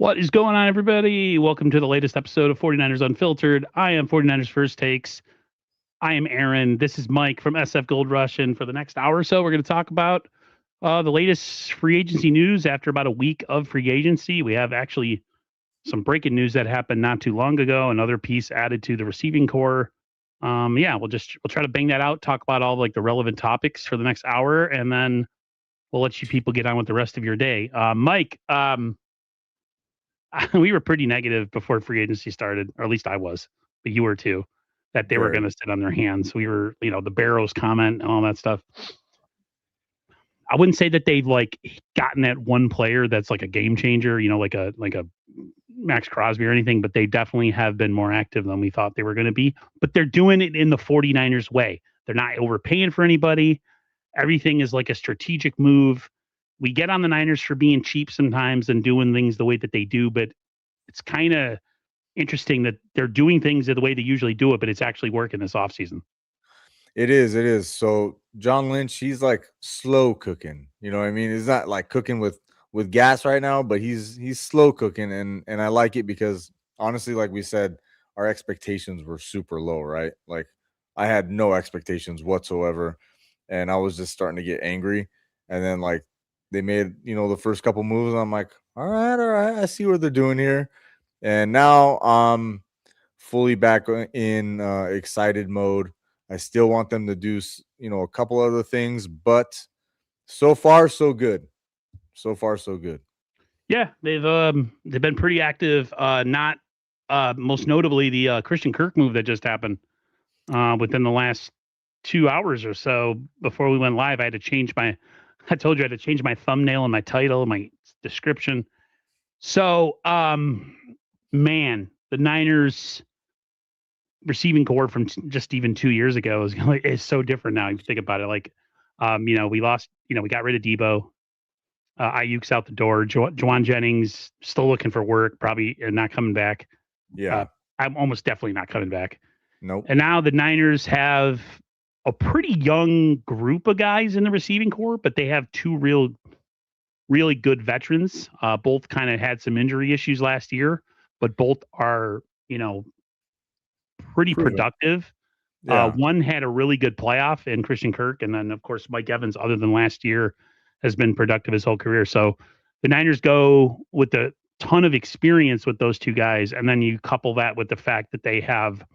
What is going on, everybody? Welcome to the latest episode of 49ers Unfiltered. I am 49ers First Takes. I am Aaron. This is Mike from SF Gold Rush. And for the next hour or so, we're going to talk about the latest free agency news after about a week of free agency. We have actually some breaking news that happened not too long ago, another piece added to the receiving core. We'll try to bang that out, talk about all like the relevant topics for the next hour, and then we'll let you people get on with the rest of your day. Mike, we were pretty negative before free agency started, or at least I was, but you were too, that they were going Very. to sit on their hands. We were, the Barrows comment and all that stuff. I wouldn't say that they've like gotten that one player that's like a game changer, like a Max Crosby or anything, but they definitely have been more active than we thought they were going to be. But they're doing it in the 49ers way. They're not overpaying for anybody. Everything is like a strategic move. We get on the Niners for being cheap sometimes and doing things the way that they do, but it's kind of interesting that they're doing things the way they usually do it, but it's actually working this offseason. It is. It is. So John Lynch, he's like slow cooking. You know what I mean? He's not like cooking with gas right now, but he's slow cooking, and I like it because honestly, like we said, our expectations were super low, right? Like I had no expectations whatsoever, and I was just starting to get angry. And then like they made the first couple moves, and I'm like, all right, I see what they're doing here. And now I'm fully back in excited mode. I still want them to do, a couple other things, but so far so good. So far so good. Yeah, they've been pretty active. Not most notably the Christian Kirk move that just happened within the last 2 hours or so. Before we went live, I told you I had to change my thumbnail and my title and my description. So, man, the Niners receiving core from just even 2 years ago is so different now. If you think about it, like, we lost, we got rid of Debo. Aiyuk's out the door. Juwan Jennings still looking for work, probably not coming back. Uh, Yeah. I'm almost definitely not coming back. Nope. And now the Niners have a pretty young group of guys in the receiving core, but they have two really good veterans. Both kind of had some injury issues last year, but both are, pretty Proven. productive. Yeah. One had a really good playoff in Christian Kirk, and then of course Mike Evans, other than last year, has been productive his whole career. So the Niners go with a ton of experience with those two guys, and then you couple that with the fact that they have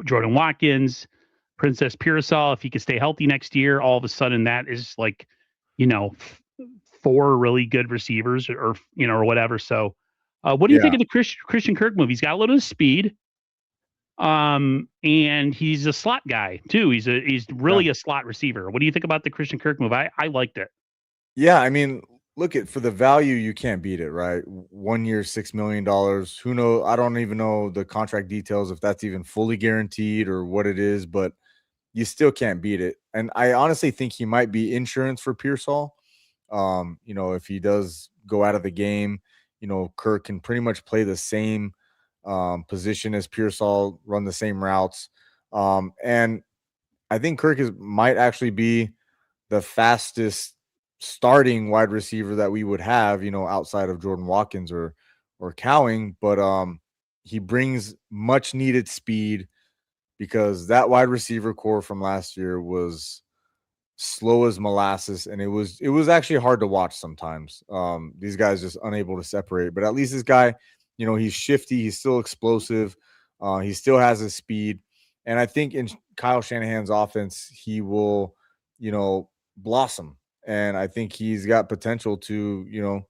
Jordan Watkins, Princess Pearsall. If he could stay healthy next year, all of a sudden that is like, you know, four really good receivers, or whatever. So, what do you think Yeah. of the Christian Kirk move? He's got a little bit of speed. And he's a slot guy too. He's Yeah. really a slot receiver. What do you think about the Christian Kirk move? I liked it. Yeah. I mean, look at for the value, you can't beat it, right? 1 year, $6 million. Who knows? I don't even know the contract details if that's even fully guaranteed or what it is, but you still can't beat it. And I honestly think he might be insurance for Pearsall. If he does go out of the game, Kirk can pretty much play the same position as Pearsall, run the same routes. And I think Kirk might actually be the fastest starting wide receiver that we would have, outside of Jordan Watkins or Cowing. But he brings much needed speed because that wide receiver core from last year was slow as molasses, and it was actually hard to watch sometimes. These guys just unable to separate, but at least this guy, he's shifty, he's still explosive, he still has his speed, and I think in Kyle Shanahan's offense, he will, blossom, and I think he's got potential to,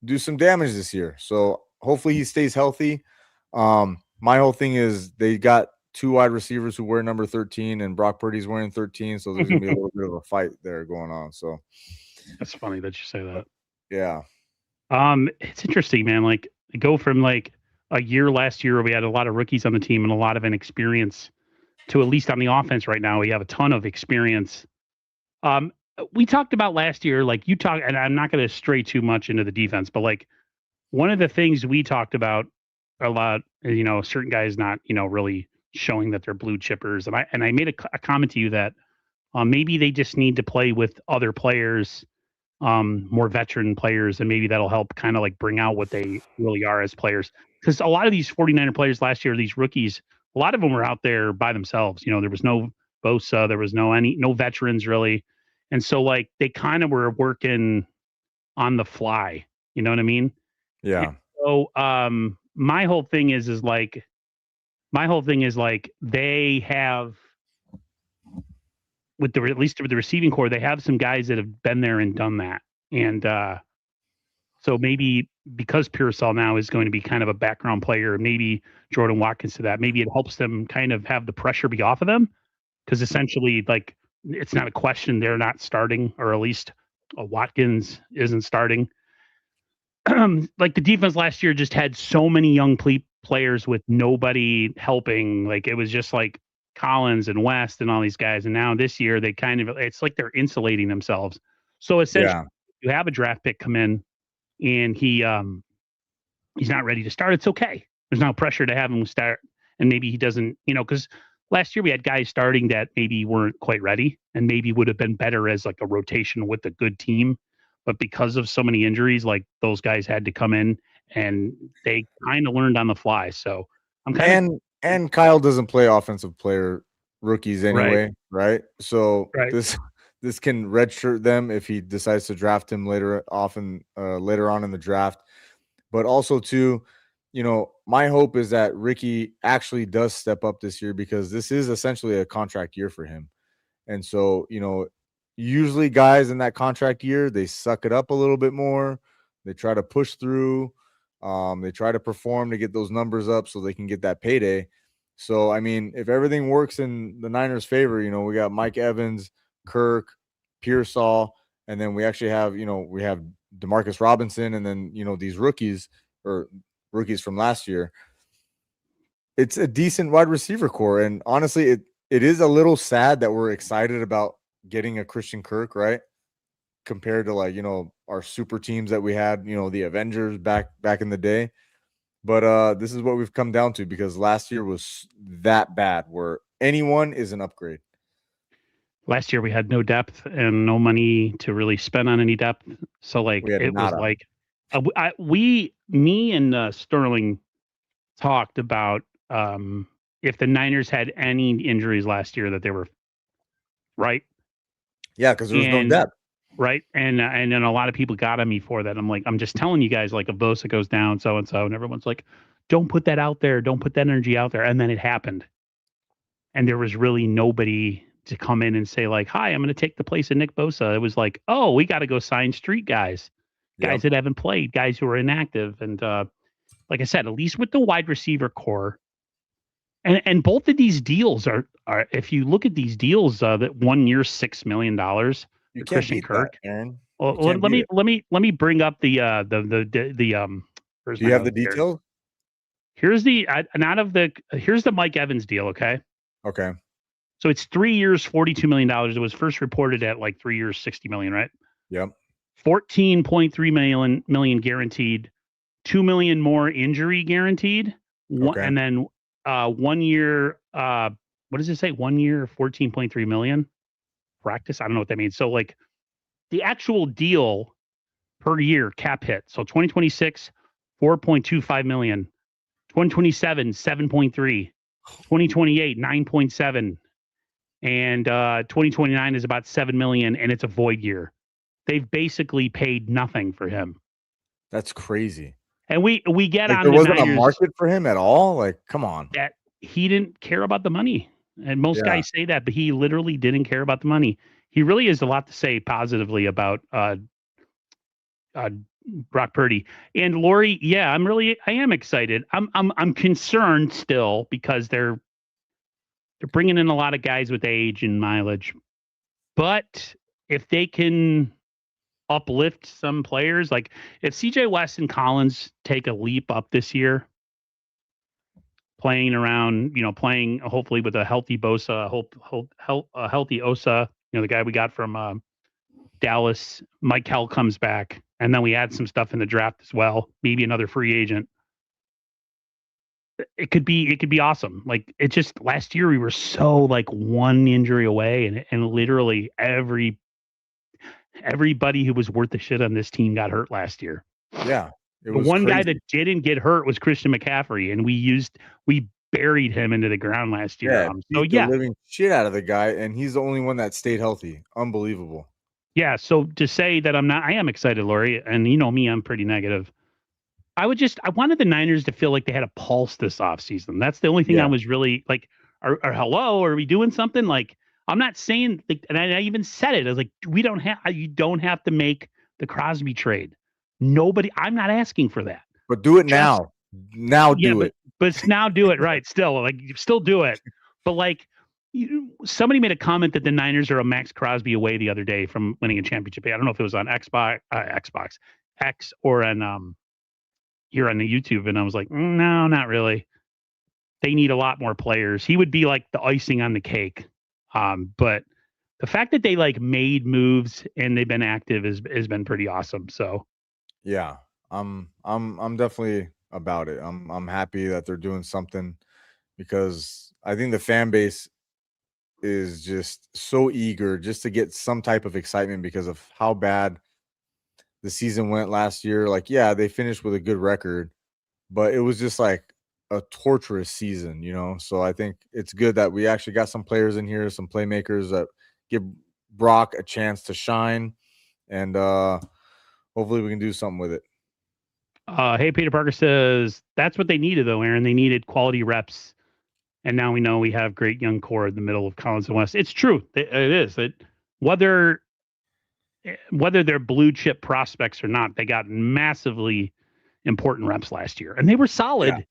do some damage this year. So hopefully he stays healthy. My whole thing is they got two wide receivers who wear number 13, and Brock Purdy's wearing 13. So there's gonna be a little bit of a fight there going on. So That's funny that you say that. yeah. It's interesting, man. Like go from like a year last year where we had a lot of rookies on the team and a lot of inexperience to at least on the offense right now we have a ton of experience. Um, we talked about last year, like you talk, and I'm not going to stray too much into the defense, but like one of the things we talked about a lot, certain guys not, really showing that they're blue chippers, and I made a comment to you that maybe they just need to play with other players more veteran players, and maybe that'll help kind of like bring out what they really are as players. Because a lot of these 49er players last year, these rookies, a lot of them were out there by themselves. There was no Bosa, there was no veterans really, and so like they kind of were working on the fly. You know what I mean? And Yeah. so my whole thing is like they have at least with the receiving core, they have some guys that have been there and done that. And so maybe because Pearsall now is going to be kind of a background player, maybe Jordan Watkins to that, maybe it helps them kind of have the pressure be off of them. Because essentially, like, it's not a question they're not starting, or at least Watkins isn't starting. Like the defense last year just had so many young players with nobody helping. Like it was just like Collins and West and all these guys. And now this year they it's like they're insulating themselves. So essentially, Yeah. you have a draft pick come in and he's not ready to start. It's okay. There's no pressure to have him start, and maybe he doesn't. Because last year we had guys starting that maybe weren't quite ready and maybe would have been better as like a rotation with a good team. But because of so many injuries, like those guys had to come in and they kind of learned on the fly. So I'm kind of And Kyle doesn't play offensive player rookies right, anyway, right? So right. this can redshirt them if he decides to draft him later on in the draft. But also too, my hope is that Ricky actually does step up this year, because this is essentially a contract year for him. And so, usually guys in that contract year, they suck it up a little bit more. They try to push through. They try to perform to get those numbers up so they can get that payday. So, I mean, if everything works in the Niners' favor, we got Mike Evans, Kirk, Pearsall, and then we actually have, we have Demarcus Robinson, and then, these rookies from last year. It's a decent wide receiver core. And honestly, it is a little sad that we're excited about getting a Christian Kirk, right? Compared to like, our super teams that we had, the Avengers back in the day. But this is what we've come down to, because last year was that bad where anyone is an upgrade. Last year we had no depth and no money to really spend on any depth. So like We had it was nada. like me and Sterling talked about if the Niners had any injuries last year that they were right. Yeah, because there was no And depth. right. And then a lot of people got on me for that. I'm like, I'm just telling you guys, like if Bosa goes down, so and so, and everyone's like, don't put that out there. Don't put that energy out there. And then it happened. And there was really nobody to come in and say, like, hi, I'm going to take the place of Nick Bosa. It was like, oh, we got to go sign street guys, guys Yep. that haven't played, guys who are inactive. And like I said, at least with the wide receiver core, and both of these deals are if you look at these deals, that 1 year $6 million You for can't Christian beat that, Kirk. Aaron. Well, You can't beat it. let me bring up the where's Do you my have the notes here? details? Here's here's the Mike Evans deal. Okay, Okay. so it's 3 years, $42 million. It was first reported at like 3 years, 60 million, right? Yep. 14.3 million guaranteed, 2 million more injury guaranteed, Okay. and then 1 year. What does it say? 1 year, 14.3 million practice. I don't know what that means. So like the actual deal per year cap hit. So 2026, 4.25 million. 2027, 7.3. 2028, 9.7. And 2029 is about 7 million, and it's a void year. They've basically paid nothing for him. That's crazy. And we get Like, on there the wasn't a Niners market for him at all? Like, come on. that he didn't care about the money. And most Yeah. guys say that, but he literally didn't care about the money. He really has a lot to say positively about Brock Purdy. And Lori, yeah, I am excited. I'm concerned still because they're bringing in a lot of guys with age and mileage. But if they can uplift some players, like if CJ West and Collins take a leap up this year, playing hopefully with a healthy Bosa, a healthy Osa, the guy we got from Dallas, Mike Hell comes back, and then we add some stuff in the draft as well, maybe another free agent. It could be awesome. Like it just last year we were so like one injury away, and literally everybody who was worth the shit on this team got hurt last year. Yeah, it The was one guy crazy. that didn't get hurt was Christian McCaffrey, and we buried him into the ground last year. Yeah, So beat the living shit out of the guy, and he's the only one that stayed healthy. Unbelievable. yeah. So to say that I am excited, Lori, and you know me, I'm pretty negative. I wanted the Niners to feel like they had a pulse this offseason. That's the only thing I Yeah, was really like, hello, are we doing something? Like, I'm not saying, like, and I even said it. I was like, you don't have to make the Crosby trade. I'm not asking for that. but do it Just, now. Now yeah, do it. but now do it right. Still do it. But like, somebody made a comment that the Niners are a Max Crosby away the other day from winning a championship. I don't know if it was on Xbox X or on here on the YouTube, and I was like, no, not really. They need a lot more players. He would be like the icing on the cake. But the fact that they like made moves and they've been active has been pretty awesome. So Yeah, I'm definitely about it. I'm happy that they're doing something because I think the fan base is just so eager just to get some type of excitement because of how bad the season went last year. Like, yeah, they finished with a good record, but it was just like a torturous season, you know? So I think it's good that we actually got some players in here, some playmakers that give Brock a chance to shine, and hopefully we can do something with it. hey, Peter Parker says that's what they needed though, Aaron. They needed quality reps. And now we know we have great young core in the middle of Collins and West. It's true. It is. Whether they're blue chip prospects or not, they got massively important reps last year. And they were Yeah. solid.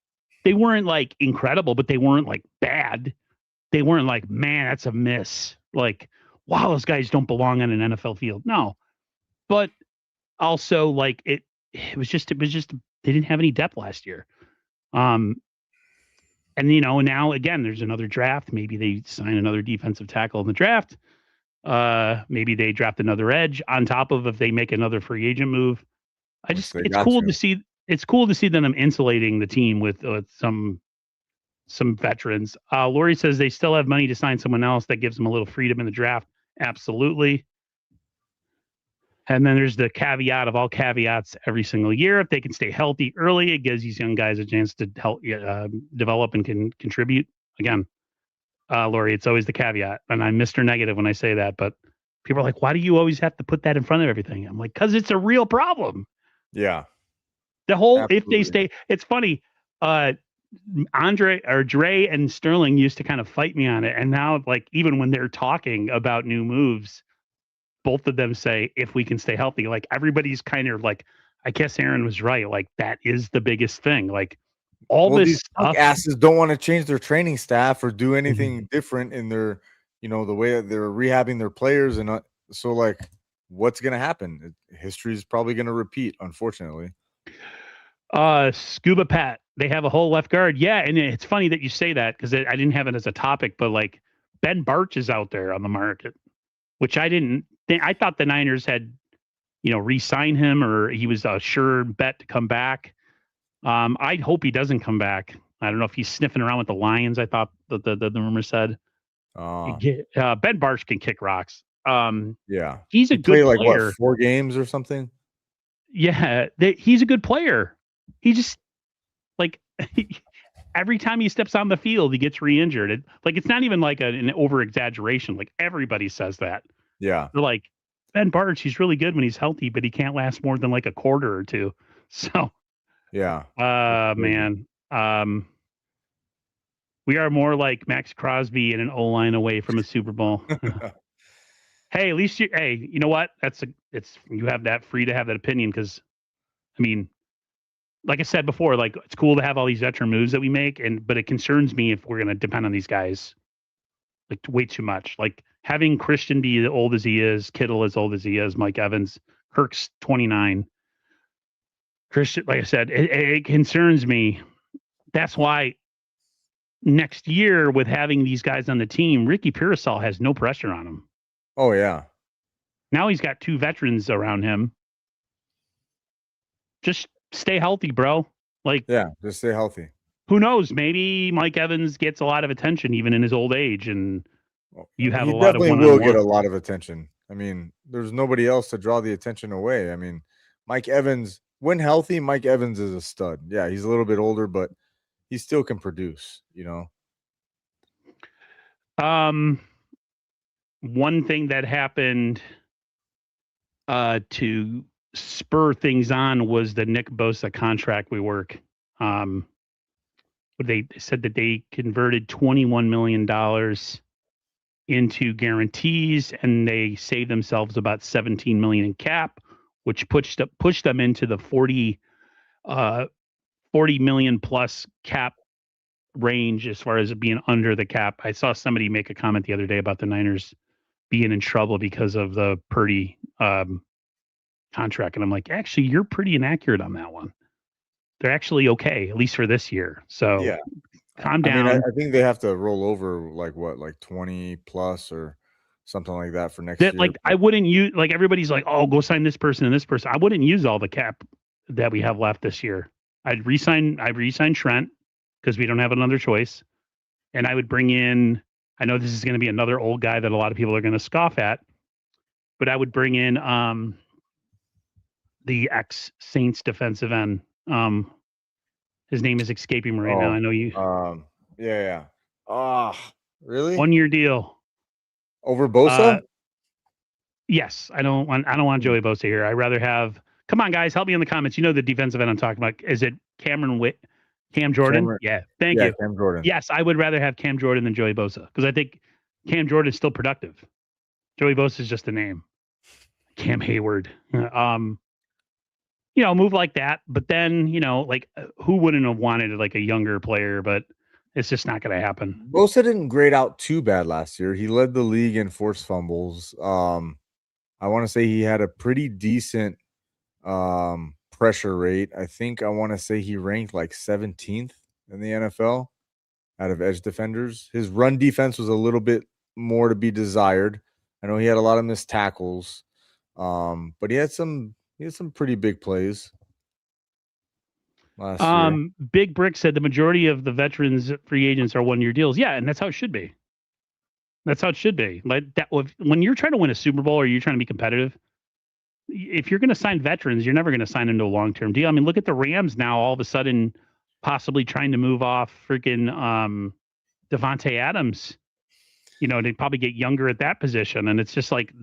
They weren't like incredible, but they weren't like bad. They weren't like, man, that's a miss. Like, wow, those guys don't belong on an NFL field. No. But also like it was just they didn't have any depth last year. Um and now again there's another draft. Maybe they sign another defensive tackle in the draft. Maybe they draft another edge on top of if they make another free agent move. Which they It's got cool to. to see. It's cool to see them insulating the team with some veterans. Lori says they still have money to sign someone else that gives them a little freedom in the draft. Absolutely. And then there's the caveat of all caveats every single year. If they can stay healthy early, it gives these young guys a chance to help develop and can contribute. Again, Lori, it's always the caveat. And I'm Mr. Negative when I say that, but people are like, why do you always have to put that in front of everything? I'm like, because it's a real problem. Yeah. The whole, Absolutely. if they stay, it's funny. Dre and Sterling used to kind of fight me on it. And now, like, even when they're talking about new moves, both of them say, if we can stay healthy, like everybody's kind of like, I guess Aaron was right. Like, that is the biggest thing. Like, all Well, this these punk stuff. asses don't want to change their training staff or do anything Mhm. different in their, the way that they're rehabbing their players. And so, like, what's going to happen? History is probably going to repeat, unfortunately. Scuba Pat, they have a whole left guard. Yeah, and it's funny that you say that because I didn't have it as a topic, but like Ben Barch is out there on the market, which I didn't think. I thought the Niners had, re-sign him or he was a sure bet to come back. I hope he doesn't come back. I don't know if he's sniffing around with the Lions. I thought the rumor said. Ben Barch can kick rocks. Yeah. He's a He good played like what, player. 4 games or something? Yeah, he's a good player. He just like every time he steps on the field, he gets re-injured. It's not even like an over exaggeration. Like everybody says that. Yeah. They're like, Ben Barch, he's really good when he's healthy, but he can't last more than like a quarter or two. So, Yeah. That's crazy. man, we are more like Max Crosby and an O line away from a Super Bowl. Hey, at least you know what? You have that free to have that opinion because, I mean, like I said before, like it's cool to have all these veteran moves that we make, but it concerns me if we're going to depend on these guys like way too much. Like having Christian be as old as he is, Kittle as old as he is, Mike Evans, Kirk's 29. Christian, like I said, it concerns me. That's why next year with having these guys on the team, Ricky Pearsall has no pressure on him. Oh yeah. Now he's got 2 veterans around him. Just stay healthy, bro. Like, Yeah, just stay healthy. who knows? Maybe Mike Evans gets a lot of attention even in his old age, and you have He a lot of definitely will get one-on-one. a lot of attention. I mean, there's nobody else to draw the attention away. I mean, Mike Evans, when healthy, Mike Evans is a stud. Yeah, he's a little bit older, but he still can produce, you know. One thing that happened to spur things on was the Nick Bosa contract rework. They said that they converted $21 million into guarantees, and they saved themselves about 17 million in cap, which pushed them into the 40 million plus cap range as far as being under the cap. I saw somebody make a comment the other day about the Niners being in trouble because of the Purdy contract, and I'm like, actually, you're pretty inaccurate on that one. They're actually okay, at least for this year. So Yeah. calm down. I mean, I think they have to roll over like 20 plus or something like that for next That, year. like, I wouldn't use, like, everybody's like, oh, go sign this person and this person. I wouldn't use all the cap that we have left this year. I'd resign Trent because we don't have another choice. And I would bring in, I know this is going to be another old guy that a lot of people are going to scoff at, but I would bring in the ex Saints defensive end. His name is escaping me right now. I know you. Yeah. Really? 1 year deal over Bosa? Yes, I don't want Joey Bosa here. I'd rather have. Come on, guys, help me in the comments. You know the defensive end I'm talking about. Is it Cam Jordan? Yeah, thank you. Cam Jordan. Yes, I would rather have Cam Jordan than Joey Bosa because I think Cam Jordan is still productive. Joey Bosa is just a name. Cam Hayward. Move like that. But then, who wouldn't have wanted like a younger player? But it's just not going to happen. Bosa didn't grade out too bad last year. He led the league in forced fumbles. I want to say he had a pretty decent pressure rate. I think I want to say he ranked like 17th in the NFL out of edge defenders. His run defense was a little bit more to be desired. I know he had a lot of missed tackles, but he had some pretty big plays last year. Big Brick said the majority of the veterans free agents are 1 year deals. Yeah, and that's how it should be. That's how it should be. Like that, when you're trying to win a Super Bowl or you're trying to be competitive, if you're going to sign veterans, you're never going to sign into a long-term deal. I mean, look at the Rams now, all of a sudden, possibly trying to move off freaking Devontae Adams. They'd probably get younger at that position, and it's just like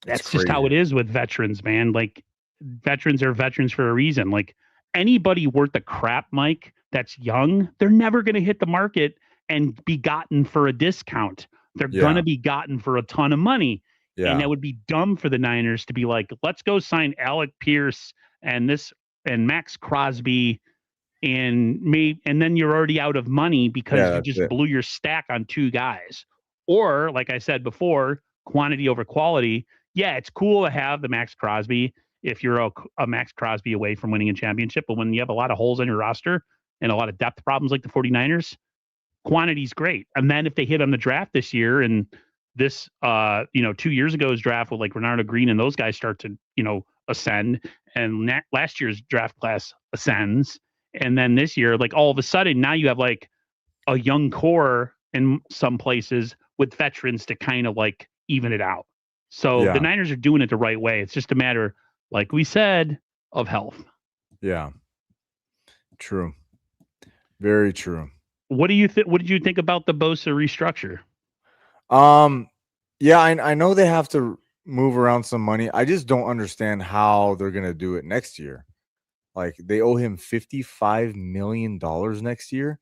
that's just how it is with veterans, man. Like veterans are veterans for a reason. Like anybody worth a crap, Mike, that's young, they're never going to hit the market and be gotten for a discount. They're going to be gotten for a ton of money. Yeah. And that would be dumb for the Niners to be like, let's go sign Alec Pierce and Max Crosby and then you're already out of money because you just blew your stack on two guys. Or, like I said before, quantity over quality. Yeah, it's cool to have the Max Crosby if you're a Max Crosby away from winning a championship. But when you have a lot of holes on your roster and a lot of depth problems like the 49ers, quantity's great. And then if they hit on the draft this year and this 2 years ago's draft with like Renardo Green and those guys start to ascend, and last year's draft class ascends, and then this year, like all of a sudden now you have like a young core in some places with veterans to kind of like even it out. So the Niners are doing it the right way. It's just a matter, like we said, of health. Yeah, true, very true. What do you think? What did you think about the Bosa restructure? Yeah, I know they have to move around some money. I just don't understand how they're gonna do it next year. Like they owe him $55 million next year.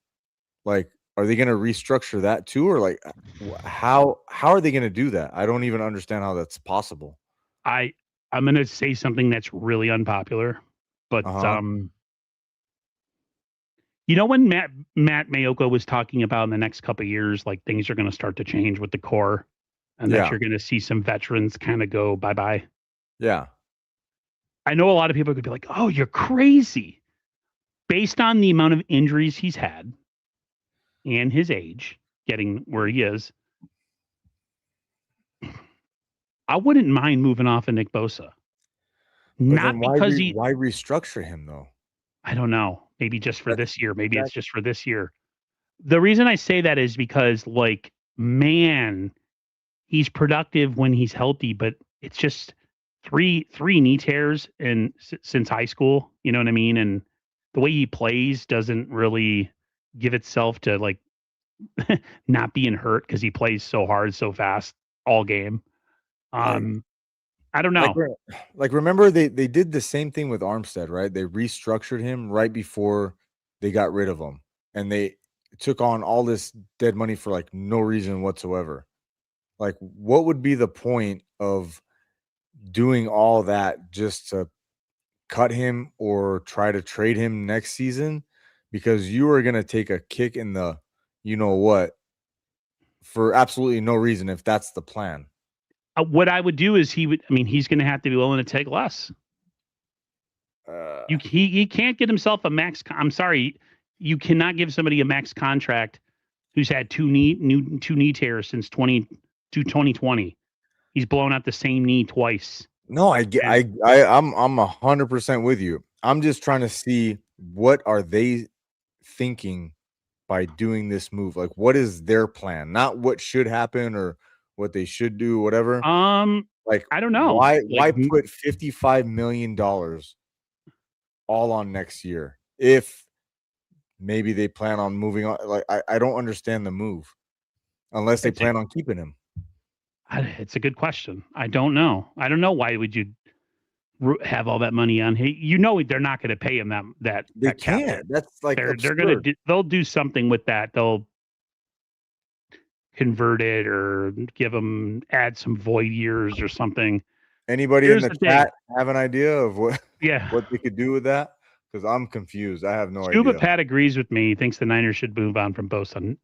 Like, are they gonna restructure that too, or like how are they gonna do that? I don't even understand how that's possible. I'm gonna say something that's really unpopular, but when Matt Maiocco was talking about in the next couple of years, like things are going to start to change with the core, and that you're going to see some veterans kind of go bye-bye. Yeah. I know a lot of people could be like, "Oh, you're crazy," based on the amount of injuries he's had and his age, getting where he is. I wouldn't mind moving off of Nick Bosa. Not because why restructure him though? I don't know. Maybe just for this year. Maybe it's just for this year. The reason I say that is because, like, man, he's productive when he's healthy, but it's just three knee tears and since high school, you know what I mean? And the way he plays doesn't really give itself to like not being hurt because he plays so hard, so fast all game. Like I don't like know. like remember they did the same thing with Armstead, right? They restructured him right before they got rid of him, and they took on all this dead money for like no reason whatsoever. Like, what would be the point of doing all that just to cut him or try to trade him next season? Because you are going to take a kick in the, you know what, for absolutely no reason if that's the plan. What I would do is he's going to have to be willing to take less. He can't get himself a max. I'm sorry, you cannot give somebody a max contract who's had two knee tears since 2020. He's blown out the same knee twice. No, I'm 100% with you. I'm just trying to see what are they thinking by doing this move. Like, what is their plan? Not what should happen or what they should do, whatever. Like, I don't know. Why put $55 million all on next year if maybe they plan on moving on? Like, I don't understand the move unless they plan on keeping him. It's a good question. I don't know. I don't know why would you have all that money on him. You know they're not going to pay him that. They can't. That's like they're going to they'll do something with that. They'll convert it or add some void years or something. Anybody in the chat have an idea of what they could do with that? Because I'm confused. I have no idea. Scuba Pat agrees with me. He thinks the Niners should move on from Bosa.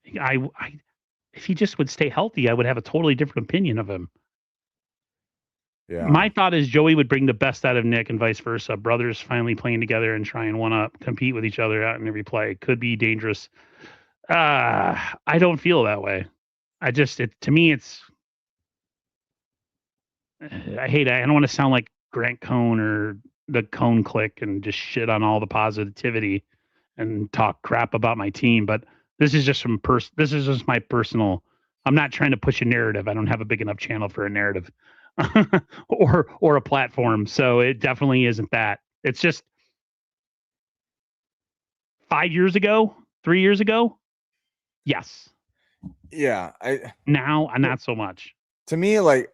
If he just would stay healthy, I would have a totally different opinion of him. Yeah. My thought is Joey would bring the best out of Nick and vice versa. Brothers finally playing together and try and compete with each other out in every play. Could be dangerous. I don't feel that way. To me, it's. I don't want to sound like Grant Cohn or the Cohn clique and just shit on all the positivity and talk crap about my team. But this is just this is just my personal. I'm not trying to push a narrative. I don't have a big enough channel for a narrative or a platform. So it definitely isn't that. It's just 5 years ago, 3 years ago. Yes. Yeah. Now, not so much. To me, like,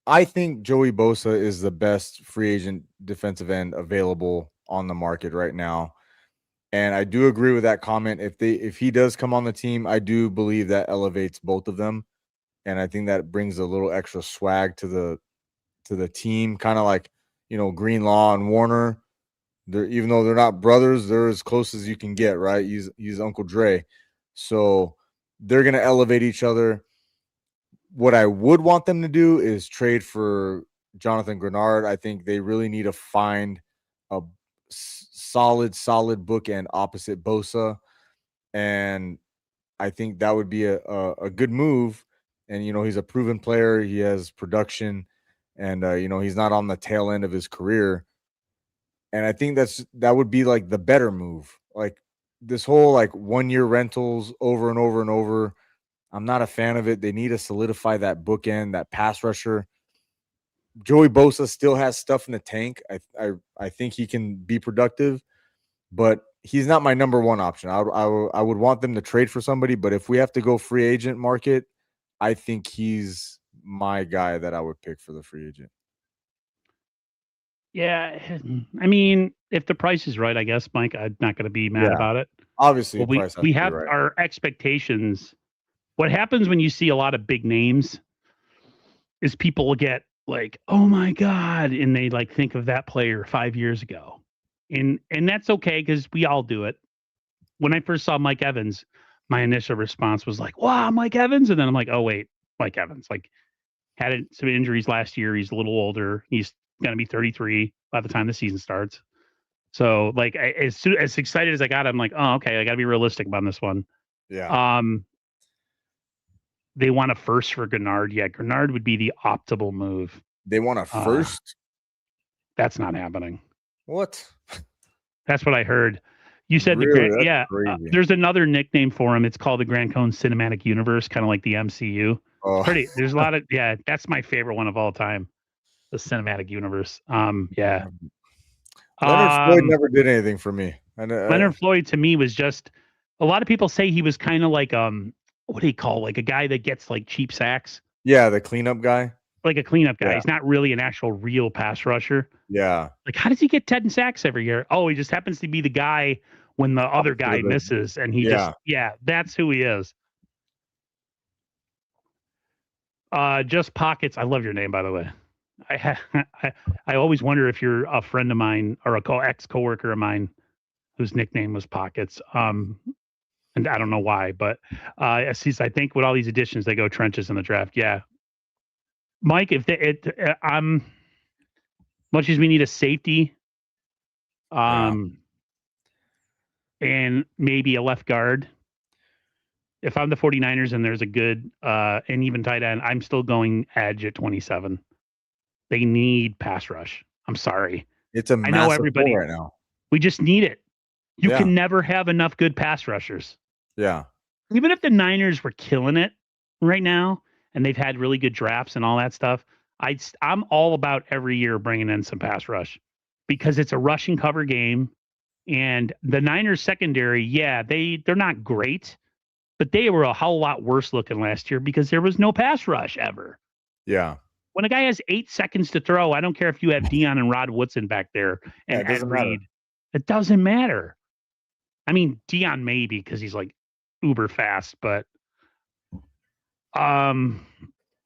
I think Joey Bosa is the best free agent defensive end available on the market right now. And I do agree with that comment. If he does come on the team, I do believe that elevates both of them. And I think that brings a little extra swag to the team, kind of like, Greenlaw and Warner. Even though they're not brothers, they're as close as you can get, right? He's Uncle Dre. So they're going to elevate each other. What I would want them to do is trade for Jonathan Grenard. I think they really need to find a solid bookend opposite Bosa. And I think that would be a good move. And, he's a proven player. He has production. And, he's not on the tail end of his career. And I think that would be like the better move. Like this whole like 1 year rentals over and over and over. I'm not a fan of it. They need to solidify that bookend, that pass rusher. Joey Bosa still has stuff in the tank. I think he can be productive, but he's not my number one option. I would want them to trade for somebody, but if we have to go free agent market, I think he's my guy that I would pick for the free agent. Yeah, I mean, if the price is right, I guess, Mike, I'm not going to be mad about it. Obviously, we have right. Our expectations. What happens when you see a lot of big names is people get like, oh my God, and they like think of that player 5 years ago. And that's okay because we all do it. When I first saw Mike Evans, my initial response was like, wow, Mike Evans. And then I'm like, oh wait, Mike Evans, like had some injuries last year. He's a little older. He's going to be 33 by the time the season starts. So like as excited as I got, I'm like, oh, okay, I got to be realistic about this one. Yeah. They want a first for Grenard. Yeah, Grenard would be the optimal move. They want a first? That's not happening. What? That's what I heard. You said the Really? Grand, That's yeah. crazy. There's another nickname for him. It's called the Grand Cone Cinematic Universe, kind of like the MCU. Oh, Pretty. There's a lot of yeah. That's my favorite one of all time, the Cinematic Universe. Yeah. Leonard Floyd never did anything for me. Leonard Floyd to me was just. A lot of people say he was kind of like what do you call like a guy that gets like cheap sacks, yeah, the cleanup guy. like a cleanup guy. Yeah. He's not really an actual real pass rusher. Yeah. Like, how does he get 10 sacks every year? Oh, he just happens to be the guy when the other guy misses, and he just that's who he is. Just Pockets. I love your name, by the way. I always wonder if you're a friend of mine or a ex coworker of mine whose nickname was Pockets. And I don't know why, but I think with all these additions, they go trenches in the draft. Yeah, Mike. If I'm much as we need a safety, and maybe a left guard. If I'm the 49ers and there's a good and even tight end, I'm still going edge at 27. They need pass rush. I'm sorry. It's a massive I know everybody right now. We just need it. You can never have enough good pass rushers. Yeah. Even if the Niners were killing it right now and they've had really good drafts and all that stuff, I'm all about every year bringing in some pass rush because it's a rush and cover game. And the Niners secondary, they're not great, but they were a whole lot worse looking last year because there was no pass rush ever. Yeah. When a guy has 8 seconds to throw, I don't care if you have Dion and Rod Woodson back there and Ed Reed. It doesn't matter. I mean, Dion maybe because he's like uber fast, but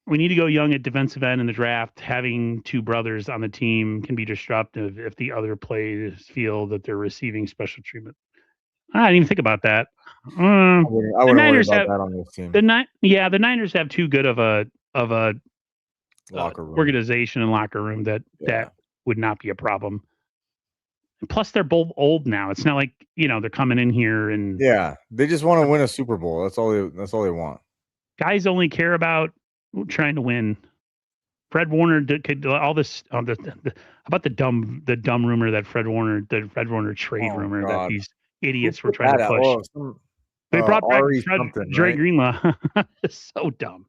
we need to go young at defensive end in the draft. Having 2 brothers on the team can be disruptive if the other players feel that they're receiving special treatment. I didn't even think about that. I wouldn't worry about that on this team. The Niners have too good of a locker room organization and locker room that would not be a problem. And plus, they're both old now. It's not like they're coming in here and they just want to win a Super Bowl. That's all they want. Guys only care about trying to win. Fred Warner could all this. About the dumb rumor that Fred Warner trade rumor that these idiots were trying to push. They brought back Dre Greenlaw. It's so dumb.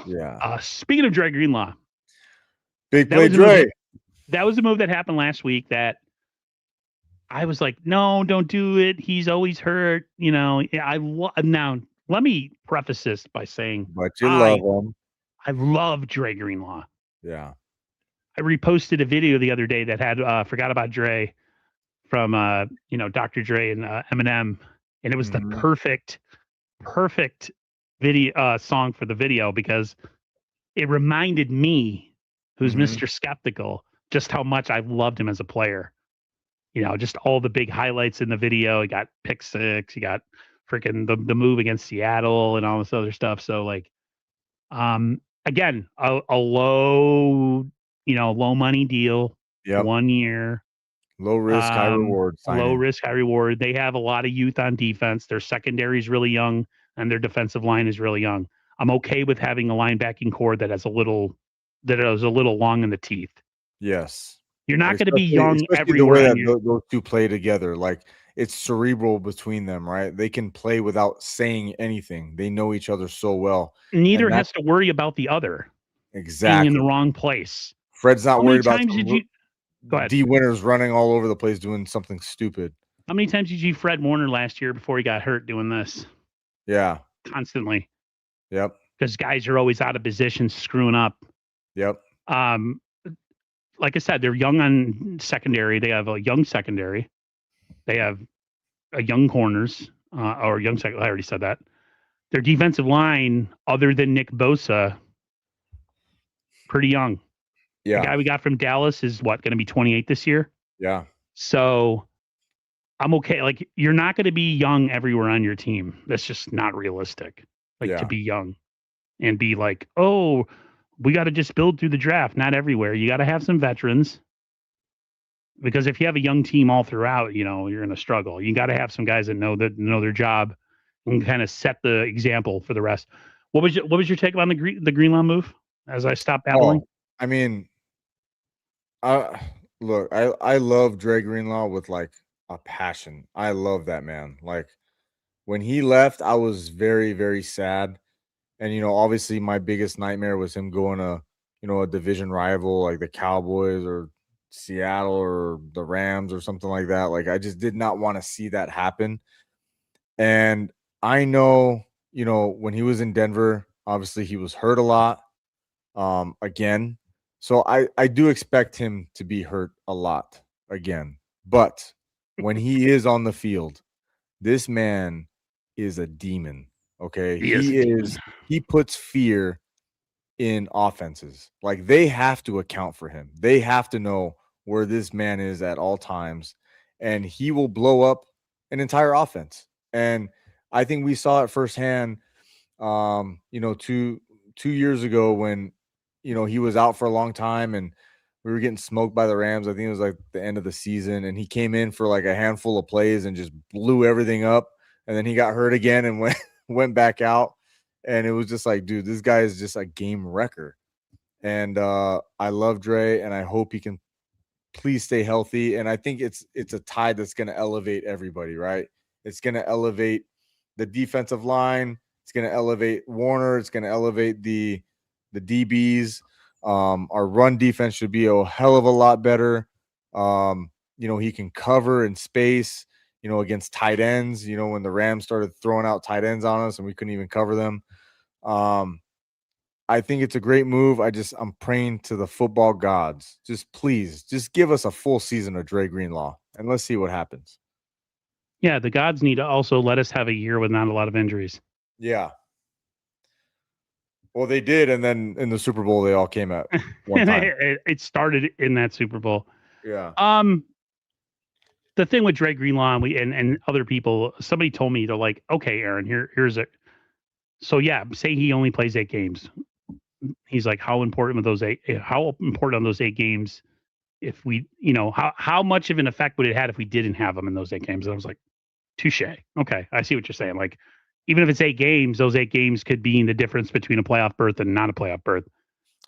Yeah. Speaking of Dre Greenlaw, big play Dre. That was a move that happened last week that I was like, no, don't do it. He's always hurt. Now let me preface this by saying, but you love him. I love Dre Greenlaw. Yeah. I reposted a video the other day that had Forgot About Dre from Dr. Dre and Eminem, and it was the perfect video song for the video because it reminded me, who's Mr. Skeptical, just how much I loved him as a player. Just all the big highlights in the video. He got pick 6. He got freaking the move against Seattle and all this other stuff. So again, a low money deal. 1 year. Low risk, high reward. Low risk, high reward. They have a lot of youth on defense. Their secondary is really young, and their defensive line is really young. I'm okay with having a linebacking core that is a little long in the teeth. Yes. You're not going to be young everywhere. The way that those 2 play together, like it's cerebral between them, right? They can play without saying anything. They know each other so well. Neither has to worry about the other. Exactly. Being in the wrong place. Fred's not worried about Go ahead. D Winners running all over the place doing something stupid. How many times did you see Fred Warner last year before he got hurt doing this? Yeah. Constantly. Yep. Because guys are always out of position, screwing up. Yep. Like I said, they're young on secondary. They have a young secondary. They have a young corners or young secondary. I already said that. Their defensive line, other than Nick Bosa, pretty young. Yeah. The guy we got from Dallas is going to be 28 this year? Yeah. So I'm okay. Like, you're not going to be young everywhere on your team. That's just not realistic. To be young and be like, oh, we got to just build through the draft. Not everywhere. You got to have some veterans because if you have a young team all throughout, you're going to struggle. You got to have some guys that know their job and kind of set the example for the rest. What was your take on the Greenlaw move as I stopped babbling? I mean, look, I love Dre Greenlaw with a passion. I love that man. Like when he left, I was very, very sad. And obviously my biggest nightmare was him going to, a division rival like the Cowboys or Seattle or the Rams or something like that. Like I just did not want to see that happen. And I know, when he was in Denver, obviously he was hurt a lot. Again. So I do expect him to be hurt a lot again. But when he is on the field, this man is a demon. Okay. He is a demon. He puts fear in offenses. Like they have to account for him. They have to know where this man is at all times, and he will blow up an entire offense. And I think we saw it firsthand. 2 years ago when he was out for a long time and we were getting smoked by the Rams. I think it was like the end of the season, and he came in for like a handful of plays and just blew everything up. And then he got hurt again and went back out. And it was just like, dude, this guy is just a game wrecker. And I love Dre, and I hope he can please stay healthy. And I think it's a tide that's going to elevate everybody, right? It's going to elevate the defensive line. It's going to elevate Warner. It's going to elevate the DBs. Our run defense should be a hell of a lot better. He can cover in space, against tight ends, when the Rams started throwing out tight ends on us and we couldn't even cover them. I think it's a great move. I'm praying to the football gods. Please give us a full season of Dre Greenlaw and let's see what happens. Yeah, the gods need to also let us have a year with not a lot of injuries. Yeah. Well, they did, and then in the Super Bowl, they all came at one time. It started in that Super Bowl. Yeah. The thing with Dre Greenlaw and other people, somebody told me, they're like, okay, Aaron, here's it. So yeah, say he only plays 8 games. He's like, how important are those 8 games? If we, how much of an effect would it have if we didn't have them in those 8 games? And I was like, touche. Okay, I see what you're saying. Like, even if it's 8 games, those 8 games could be the difference between a playoff berth and not a playoff berth.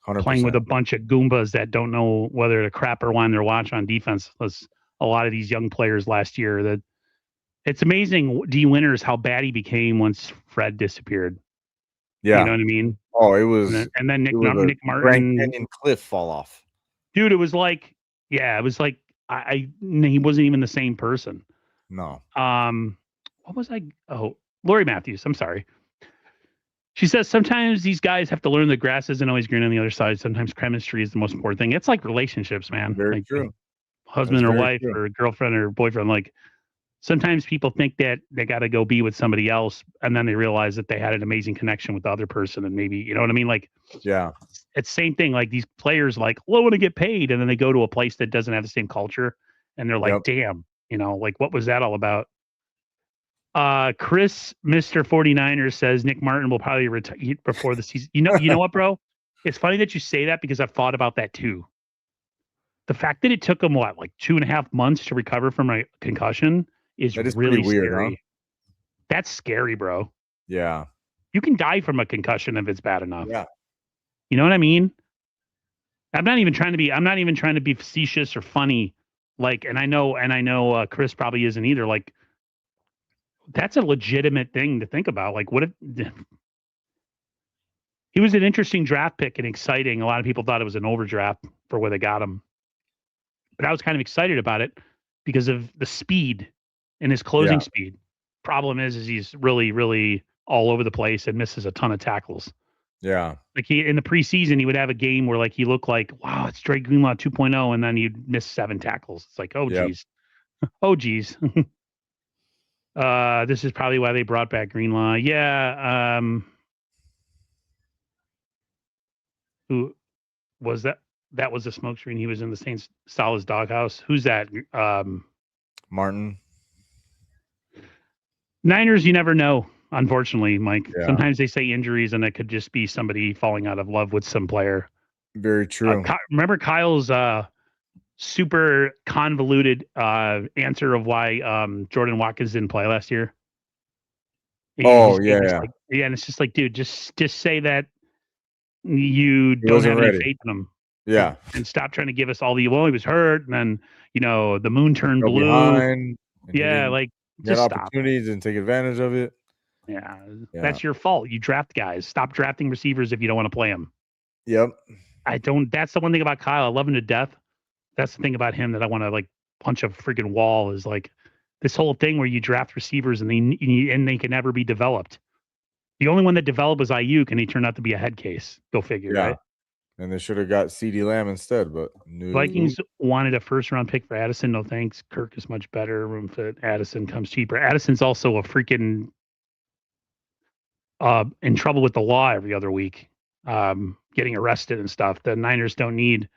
100%. Playing with a bunch of Goombas that don't know whether to crap or wind their watch on defense. Was a lot of these young players last year. That it's amazing, D. Winters, how bad he became once Fred disappeared. Yeah, you know what I mean. Oh, it was, and then Nick Grand Martin, Canyon cliff fall off. Dude, it was like, yeah, it was like he wasn't even the same person. No. What was I? Oh, Lori Matthews. I'm sorry. She says sometimes these guys have to learn the grass isn't always green on the other side. Sometimes chemistry is the most important thing. It's like relationships, man. Very like true. Husband or wife or girlfriend or boyfriend. Like sometimes people think that they got to go be with somebody else, and then they realize that they had an amazing connection with the other person, and maybe, you know what I mean? Like, yeah, it's the same thing. Like these players, like, well, I want to get paid, and then they go to a place that doesn't have the same culture, and they're like, damn, like, what was that all about? Chris, Mr. 49ers says Nick Martin will probably retire before the season. You know what, bro? It's funny that you say that because I've thought about that too. The fact that it took him like 2.5 months to recover from a concussion is really weird, scary. huh? That's scary, bro. Yeah. You can die from a concussion if it's bad enough. Yeah. You know what I mean? I'm not even trying to be facetious or funny. Like, and I know Chris probably isn't either. Like, that's a legitimate thing to think about. Like, what if he was an interesting draft pick and exciting? A lot of people thought it was an overdraft for where they got him, but I was kind of excited about it because of the speed and his closing speed. Problem is he's really, really all over the place and misses a ton of tackles. Yeah. Like he in the preseason, he would have a game where like he looked like, wow, it's Dre Greenlaw 2.0, and then he'd miss 7 tackles. It's like, oh geez. Oh geez. This is probably why they brought back Greenlaw. Yeah. Who was that? That was a smokescreen. He was in the same style as Doghouse. Who's that? Martin. Niners, you never know, unfortunately, Mike. Yeah. Sometimes they say injuries, and it could just be somebody falling out of love with some player. Very true. Remember Kyle's super convoluted answer of why Jordan Watkins didn't play last year? Yeah. Like, yeah, and it's just like, dude, just say that you don't have any faith in him. Yeah. And stop trying to give us all the, well, he was hurt, and then, the moon turned blue. and Yeah, like he had just stop. opportunities and take advantage of it. Yeah, Yeah. that's your fault. You draft guys. Stop drafting receivers if you don't want to play them. Yep. I don't. That's the one thing about Kyle. I love him to death. That's the thing about him that I want to like punch a freaking wall is like this whole thing where you draft receivers and they can never be developed. The only one that developed was Aiyuk, and he turned out to be a head case. Go figure, Yeah. right? And they should have got CeeDee Lamb instead, but no. Vikings wanted a first round pick for Addison. No thanks. Kirk is much better. Room fit. Addison comes cheaper. Addison's also a freaking in trouble with the law every other week, getting arrested and stuff. The Niners don't need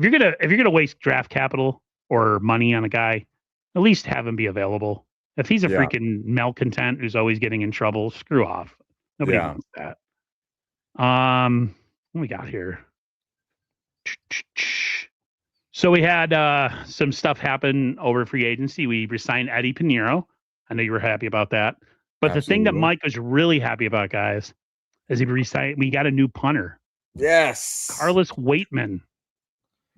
if you're gonna waste draft capital or money on a guy, at least have him be available. If he's a freaking malcontent who's always getting in trouble, screw off. Nobody wants that. What we got here? So we had some stuff happen over free agency. We resigned Eddie Pinheiro. I know you were happy about that. But the thing that Mike was really happy about, guys, is we got a new punter. Yes. Carlos Waitman,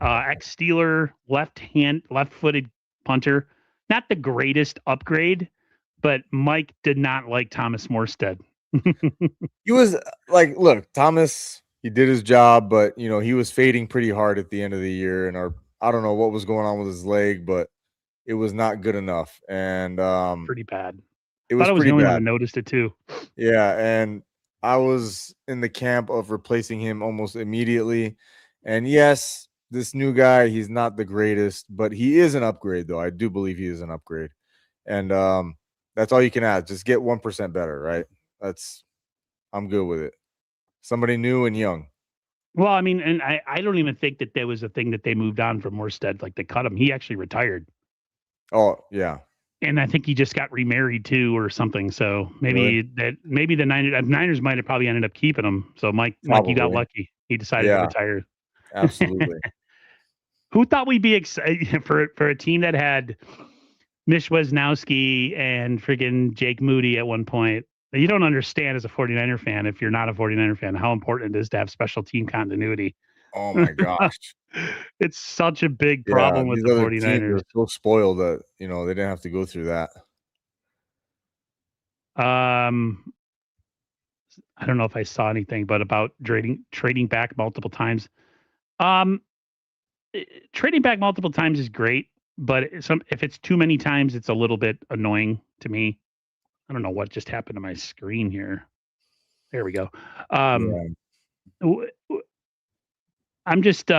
ex-Steeler, left-footed punter. Not the greatest upgrade, but Mike did not like Thomas Morstead. He was like, look, Thomas, he did his job, but he was fading pretty hard at the end of the year, and I don't know what was going on with his leg, but it was not good enough, and pretty bad. It was the only one that noticed it too. Yeah, and I was in the camp of replacing him almost immediately. And yes, this new guy, he's not the greatest, but he is an upgrade, though. I do believe he is an upgrade. And that's all you can ask. Just get 1% better, right? I'm good with it. Somebody new and young. Well, I mean, and I don't even think that there was a thing that they moved on from Morstead. Like they cut him. He actually retired. Oh, yeah. And I think he just got remarried too or something. So maybe the Niners might have probably ended up keeping him. So Mike, you got lucky. He decided to retire. Absolutely. Who thought we'd be excited for a team that had Mish Wisnowski and friggin' Jake Moody at one point? You don't understand as a 49er fan, if you're not a 49er fan, how important it is to have special team continuity. Oh my gosh. It's such a big problem with the 49ers. Are so spoiled that, they didn't have to go through that. I don't know if I saw anything, but about trading back multiple times. Trading back multiple times is great, but if it's too many times, it's a little bit annoying to me. I don't know what just happened to my screen here. There we go. I'm just